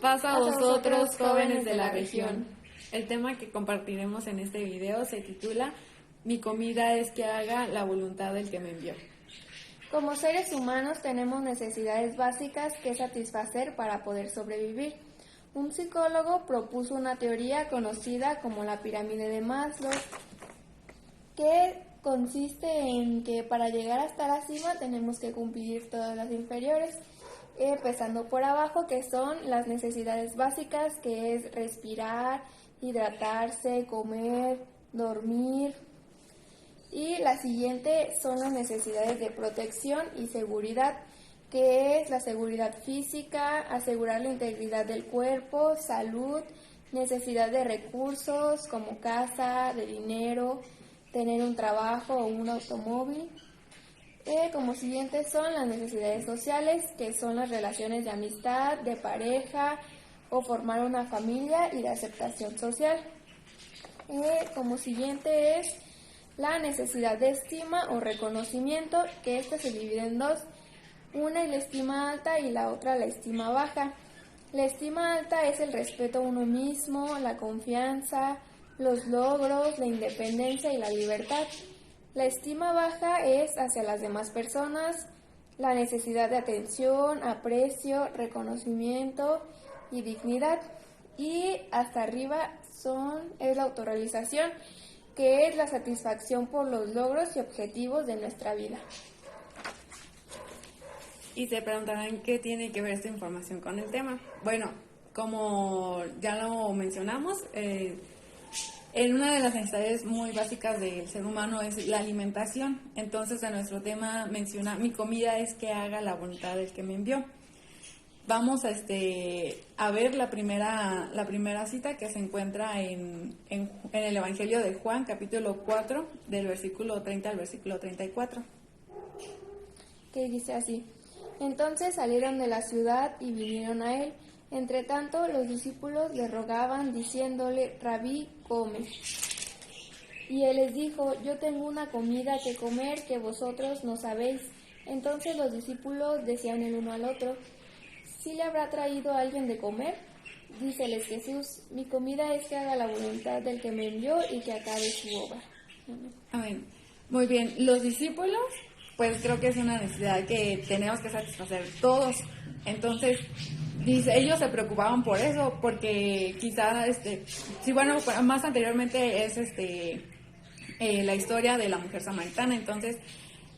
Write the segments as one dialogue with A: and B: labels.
A: Paz a vosotros, jóvenes de la región. El tema que compartiremos en este video se titula Mi comida es que haga la voluntad del que me envió.
B: Como seres humanos tenemos necesidades básicas que satisfacer para poder sobrevivir. Un psicólogo propuso una teoría conocida como la pirámide de Maslow, que consiste en que para llegar hasta la cima tenemos que cumplir todas las inferiores, empezando por abajo, que son las necesidades básicas, que es respirar, hidratarse, comer, dormir. Y la siguiente son las necesidades de protección y seguridad, que es la seguridad física, asegurar la integridad del cuerpo, salud, necesidad de recursos como casa, de dinero, tener un trabajo o un automóvil. Como siguiente son las necesidades sociales, que son las relaciones de amistad, de pareja o formar una familia y de aceptación social. Como siguiente es la necesidad de estima o reconocimiento, que esta se divide en dos. Una es la estima alta y la otra la estima baja. La estima alta es el respeto a uno mismo, la confianza, los logros, la independencia y la libertad. La estima baja es hacia las demás personas, la necesidad de atención, aprecio, reconocimiento y dignidad. Y hasta arriba es la autorrealización, que es la satisfacción por los logros y objetivos de nuestra vida.
A: Y se preguntarán qué tiene que ver esta información con el tema. Bueno, como ya lo mencionamos, en una de las necesidades muy básicas del ser humano es la alimentación. Entonces, en nuestro tema menciona, mi comida es que haga la voluntad del que me envió. Vamos a ver la primera cita, que se encuentra en el Evangelio de Juan, capítulo 4, del versículo 30 al versículo 34.
B: Que dice así: Entonces salieron de la ciudad y vinieron a él. Entre tanto, los discípulos le rogaban, diciéndole: Rabí, come. Y él les dijo: Yo tengo una comida que comer que vosotros no sabéis. Entonces los discípulos decían el uno al otro: ¿Sí le habrá traído a alguien de comer? Díceles Jesús: Mi comida es que haga la voluntad del que me envió y que acabe su obra.
A: Amén. Muy bien, los discípulos, pues creo que es una necesidad que tenemos que satisfacer todos. Entonces, dice, ellos se preocupaban por eso, porque quizá, más anteriormente es la historia de la mujer samaritana. Entonces,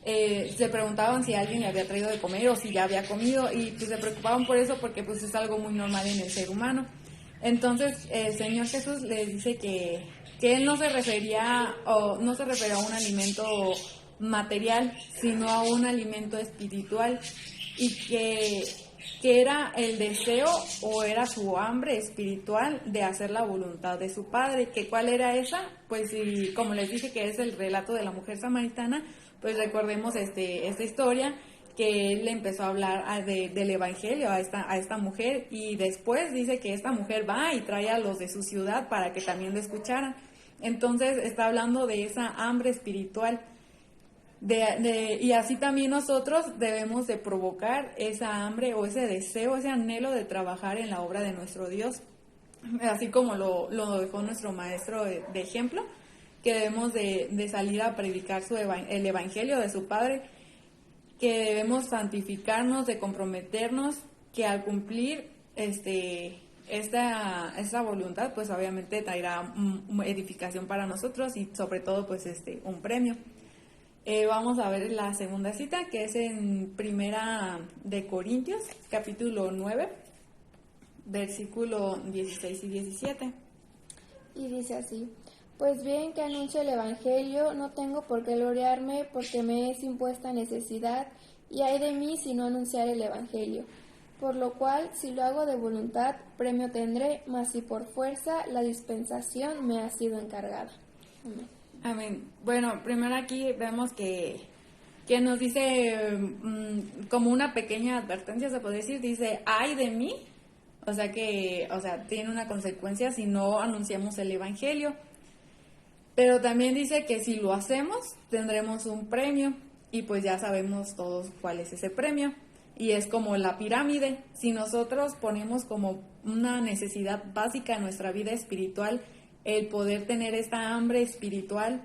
A: se preguntaban si alguien le había traído de comer o si ya había comido, y pues se preocupaban por eso porque pues es algo muy normal en el ser humano. Entonces el Señor Jesús les dice que él no se refería a un alimento material, sino a un alimento espiritual, y que era el deseo o era su hambre espiritual de hacer la voluntad de su Padre. ¿Que cuál era esa? Pues como les dije, que es el relato de la mujer samaritana. Pues recordemos esta historia, que él le empezó a hablar del evangelio a esta mujer, y después dice que esta mujer va y trae a los de su ciudad para que también lo escucharan. Entonces está hablando de esa hambre espiritual, y así también nosotros debemos de provocar esa hambre o ese deseo, ese anhelo de trabajar en la obra de nuestro Dios, así como lo dejó nuestro maestro de ejemplo, que debemos de salir a predicar el evangelio de su Padre, que debemos santificarnos, de comprometernos, que al cumplir esta voluntad, pues obviamente traerá edificación para nosotros y sobre todo pues un premio. Vamos a ver la segunda cita, que es en Primera de Corintios, capítulo 9, versículo 16 y 17.
B: Y dice así: Pues bien que anuncio el evangelio, no tengo por qué gloriarme, porque me es impuesta necesidad, y ay de mí si no anunciar el evangelio. Por lo cual, si lo hago de voluntad, premio tendré, mas si por fuerza, la dispensación me ha sido encargada. Amén.
A: Amén. Bueno, primero aquí vemos que nos dice, como una pequeña advertencia, se puede decir, dice, ay de mí, o sea, tiene una consecuencia si no anunciamos el evangelio. Pero también dice que si lo hacemos, tendremos un premio, y pues ya sabemos todos cuál es ese premio. y es como la pirámide. Si nosotros ponemos como una necesidad básica en nuestra vida espiritual el poder tener esta hambre espiritual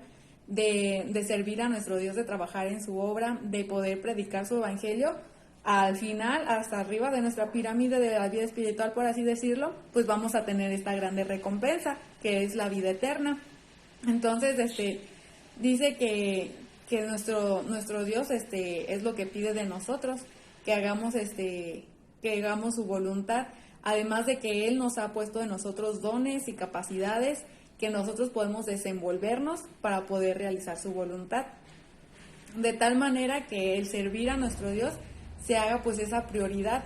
A: de servir a nuestro Dios, de trabajar en su obra, de poder predicar su evangelio, al final, hasta arriba de nuestra pirámide de la vida espiritual, por así decirlo, pues vamos a tener esta grande recompensa, que es la vida eterna. Entonces, dice que nuestro Dios es lo que pide de nosotros, que hagamos su voluntad, además de que Él nos ha puesto en nosotros dones y capacidades que nosotros podemos desenvolvernos para poder realizar su voluntad. De tal manera que el servir a nuestro Dios se haga pues esa prioridad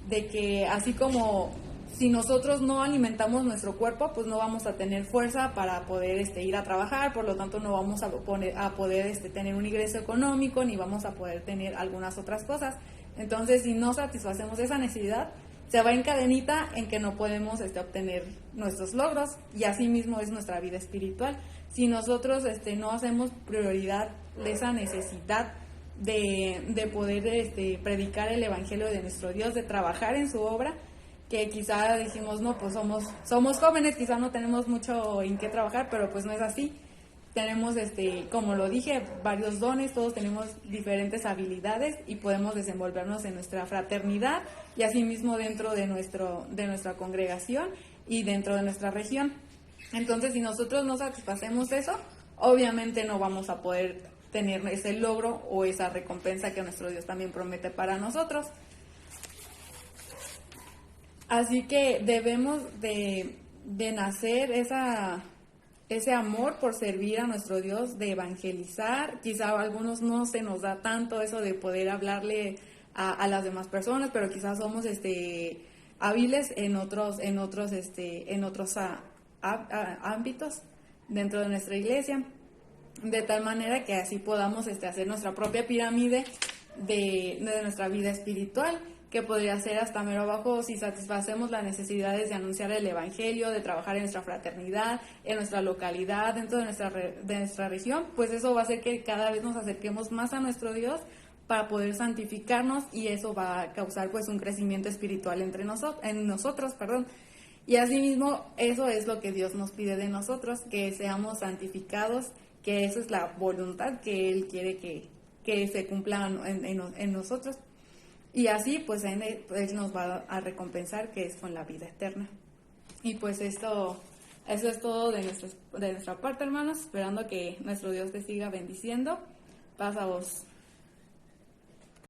A: de que así como si nosotros no alimentamos nuestro cuerpo, pues no vamos a tener fuerza para poder ir a trabajar, por lo tanto no vamos a poder tener un ingreso económico, ni vamos a poder tener algunas otras cosas. Entonces, si no satisfacemos esa necesidad, se va en cadenita en que no podemos obtener nuestros logros, y así mismo es nuestra vida espiritual. Si nosotros no hacemos prioridad de esa necesidad de poder predicar el evangelio de nuestro Dios, de trabajar en su obra, que quizá dijimos, no, pues somos jóvenes, quizá no tenemos mucho en qué trabajar, pero pues no es así. Tenemos, como lo dije, varios dones, todos tenemos diferentes habilidades y podemos desenvolvernos en nuestra fraternidad y asimismo dentro de nuestra congregación y dentro de nuestra región. Entonces, si nosotros no satisfacemos eso, obviamente no vamos a poder tener ese logro o esa recompensa que nuestro Dios también promete para nosotros. Así que debemos de nacer ese amor por servir a nuestro Dios, de evangelizar. Quizá a algunos no se nos da tanto eso de poder hablarle a las demás personas, pero quizás somos hábiles en otros ámbitos dentro de nuestra iglesia, de tal manera que así podamos hacer nuestra propia pirámide de nuestra vida espiritual, que podría ser hasta mero abajo si satisfacemos las necesidades de anunciar el evangelio, de trabajar en nuestra fraternidad, en nuestra localidad, dentro de nuestra región. Pues eso va a hacer que cada vez nos acerquemos más a nuestro Dios para poder santificarnos, y eso va a causar pues un crecimiento espiritual en nosotros. Y asimismo, eso es lo que Dios nos pide de nosotros, que seamos santificados, que esa es la voluntad que Él quiere que se cumpla en nosotros. Y así, pues, Él nos va a recompensar, que es con la vida eterna. Y pues eso es todo de nuestra parte, hermanos, esperando que nuestro Dios te siga bendiciendo. Paz a vos.